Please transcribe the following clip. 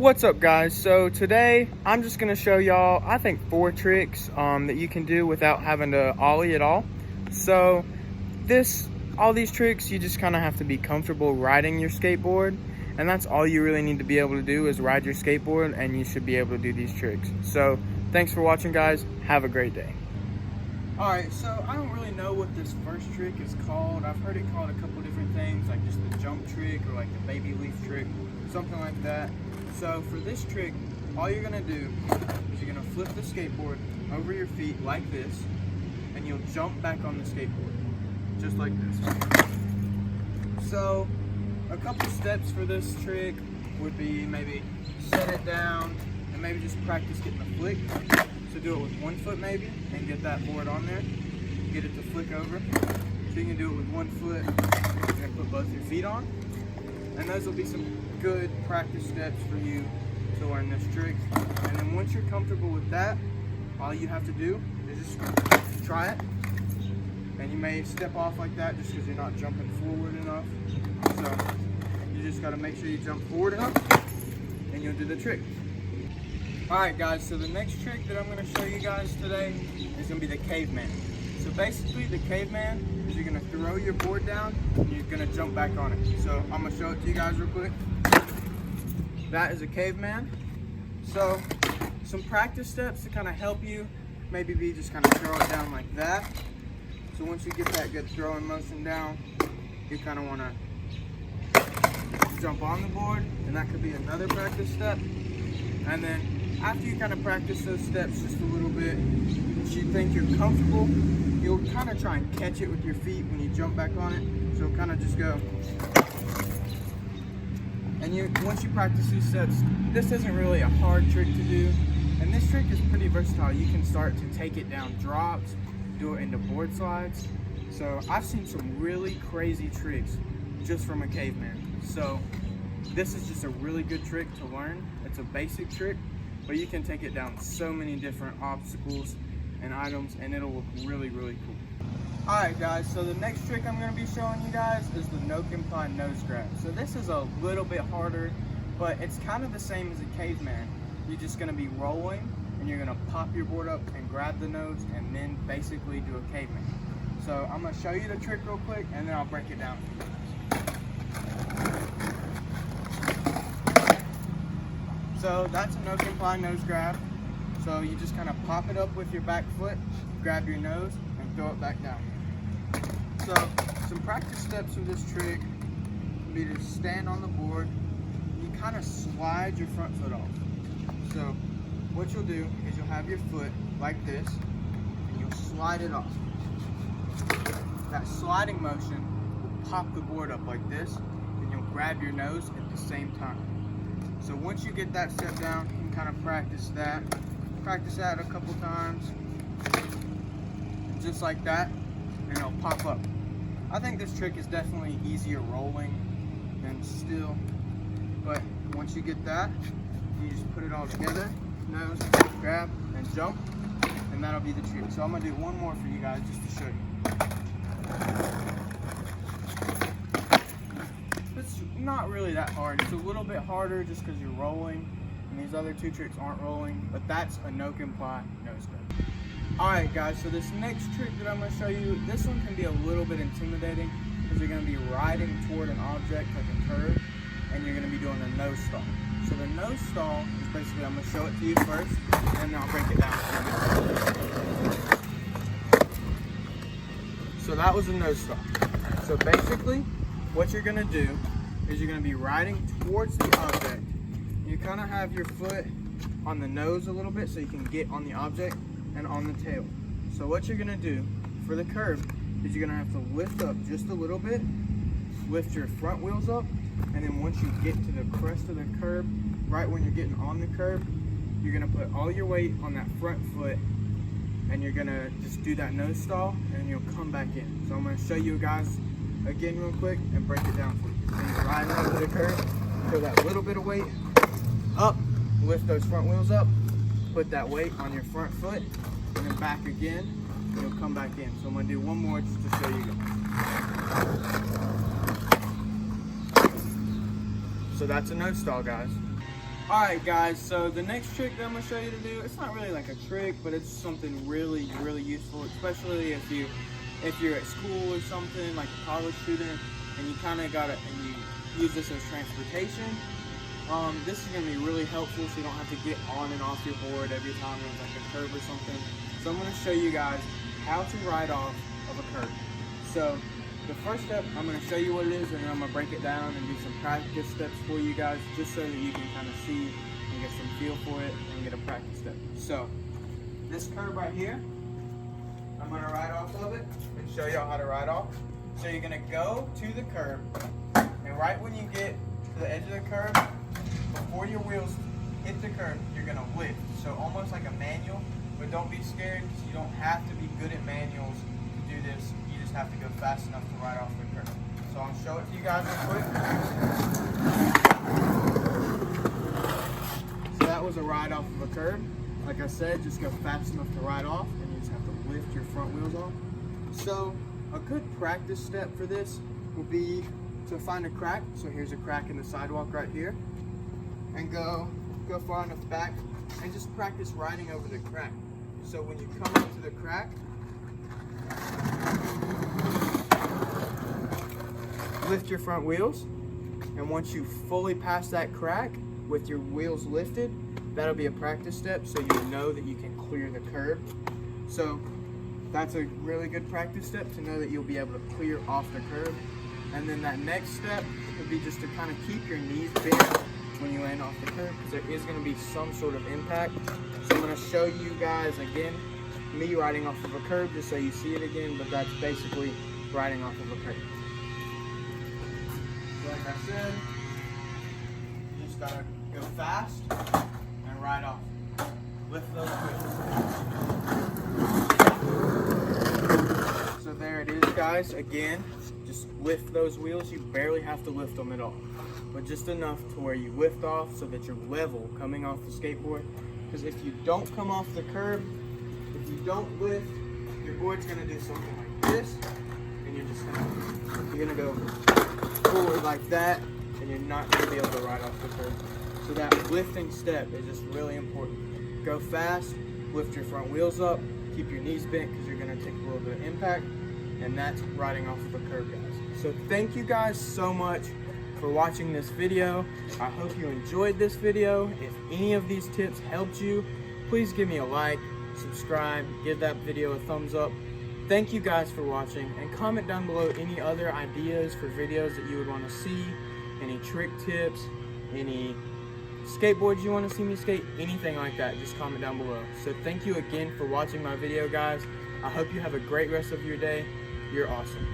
What's up, guys? So today I'm just gonna show y'all, I think, 4 tricks that you can do without having to ollie at all. So all these tricks, you just kind of have to be comfortable riding your skateboard, and that's all you really need to be able to do is ride your skateboard, and you should be able to do these tricks. So thanks for watching, guys. Have a great day. Alright, so I don't really know what this first trick is called. I've heard it called a couple different things, like just the jump trick or like the baby leaf trick, something like that. So for this trick, all you're gonna do is you're gonna flip the skateboard over your feet like this, and you'll jump back on the skateboard, just like this. So a couple steps for this trick would be maybe set it down and maybe just practice getting the flick. So do it with one foot maybe, and get that board on there, get it to flick over. So you can do it with one foot, and put both your feet on. And those will be some good practice steps for you to learn this trick. And then once you're comfortable with that, all you have to do is just try it. And you may step off like that just because you're not jumping forward enough. So you just gotta make sure you jump forward enough, and you'll do the trick. Alright guys, so the next trick that I'm going to show you guys today is going to be the caveman. So basically the caveman is you're going to throw your board down and you're going to jump back on it. So I'm going to show it to you guys real quick. That is a caveman. So some practice steps to kind of help you maybe be just kind of throw it down like that. So once you get that good throwing motion down, you kind of want to jump on the board, and that could be another practice step. And then after you kind of practice those steps just a little bit, once you think you're comfortable, you'll kind of try and catch it with your feet when you jump back on it. So kind of just go. And once you practice these steps, this isn't really a hard trick to do. And this trick is pretty versatile. You can start to take it down drops, do it into board slides. So I've seen some really crazy tricks just from a caveman. So this is just a really good trick to learn. It's a basic trick, but you can take it down so many different obstacles and items, and it'll look really, really cool. Alright guys, so the next trick I'm going to be showing you guys is the no incline nose grab. So this is a little bit harder, but it's kind of the same as a caveman. You're just going to be rolling, and you're going to pop your board up and grab the nose, and then basically do a caveman. So I'm going to show you the trick real quick, and then I'll break it down for you guys. So that's a no incline nose grab. So you just kind of pop it up with your back foot, grab your nose, and throw it back down. So some practice steps for this trick would be to stand on the board. You kind of slide your front foot off. So what you'll do is you'll have your foot like this, and you'll slide it off. That sliding motion will pop the board up like this, and you'll grab your nose at the same time. So once you get that step down, you can kind of practice that. Practice that a couple times, just like that, and it'll pop up. I think this trick is definitely easier rolling than still, but once you get that, you just put it all together, nose, grab, and jump, and that'll be the trick. So I'm gonna do one more for you guys just to show you. It's not really that hard. It's a little bit harder just because you're rolling, and these other 2 tricks aren't rolling, but that's a no comply nose grab. Alright guys, so this next trick that I'm going to show you, this one can be a little bit intimidating because you're going to be riding toward an object like a curve, and you're going to be doing a nose stall. So the nose stall is basically, I'm going to show it to you first, and then I'll break it down. So that was a nose stall. So basically, what you're going to do is you're going to be riding towards the object. You kind of have your foot on the nose a little bit so you can get on the object and on the tail. So what you're going to do for the curve is you're going to have to lift up just a little bit, lift your front wheels up, and then once you get to the crest of the curb, right when you're getting on the curb, you're going to put all your weight on that front foot, and you're going to just do that nose stall, and you'll come back in. So I'm going to show you guys again real quick and break it down for you. So you're riding over the curb, throw that little bit of weight up, lift those front wheels up, put that weight on your front foot, and then back again, and you'll come back in. So I'm going to do one more just to show you guys. So that's a nose stall, guys. Alright guys, so the next trick that I'm going to show you to do, it's not really like a trick, but it's something really useful, especially if you're at school or something, like a college student, and you kind of and you use this as transportation. This is going to be really helpful so you don't have to get on and off your board every time there's like a curb or something. So I'm going to show you guys how to ride off of a curb. So the first step, I'm going to show you what it is, and then I'm going to break it down and do some practice steps for you guys, just so that you can kind of see and get some feel for it and get a practice step. So this curb right here, I'm going to ride off of it and show y'all how to ride off. So you're going to go to the curb, and right when you get to the edge of the curb, before your wheels hit the curb, you're going to lift. So almost like a manual, but don't be scared because you don't have to be good at manuals to do this. You just have to go fast enough to ride off the curb. So I'll show it to you guys real quick. So that was a ride off of a curb. Like I said, just go fast enough to ride off, and you just have to lift your front wheels off. So a good practice step for this will be to find a crack. So here's a crack in the sidewalk right here, and go far enough back and just practice riding over the crack. So when you come up to the crack, lift your front wheels, and once you fully pass that crack with your wheels lifted, that'll be a practice step so you know that you can clear the curb. So that's a really good practice step to know that you'll be able to clear off the curb. And then that next step would be just to kind of keep your knees bent when you land off the curb, because there is going to be some sort of impact. So I'm going to show you guys again me riding off of a curb just so you see it again, but that's basically riding off of a curb. So like I said, you just gotta go fast and ride off. Lift those wheels. So there it is, guys. Again, just lift those wheels. You barely have to lift them at all, but just enough to where you lift off so that you're level coming off the skateboard. Because if you don't come off the curb, if you don't lift, your board's gonna do something like this, and you're gonna go forward like that, and you're not gonna be able to ride off the curb. So that lifting step is just really important. Go fast, lift your front wheels up, keep your knees bent because you're gonna take a little bit of impact, and that's riding off of a curb, guys. So thank you guys so much for watching this video. I hope you enjoyed this video. If any of these tips helped you, please give me a like, subscribe, give that video a thumbs up. Thank you guys for watching, and comment down below any other ideas for videos that you would want to see, any trick tips, any skateboards you want to see me skate, anything like that, just comment down below. So thank you again for watching my video, guys. I hope you have a great rest of your day. You're awesome.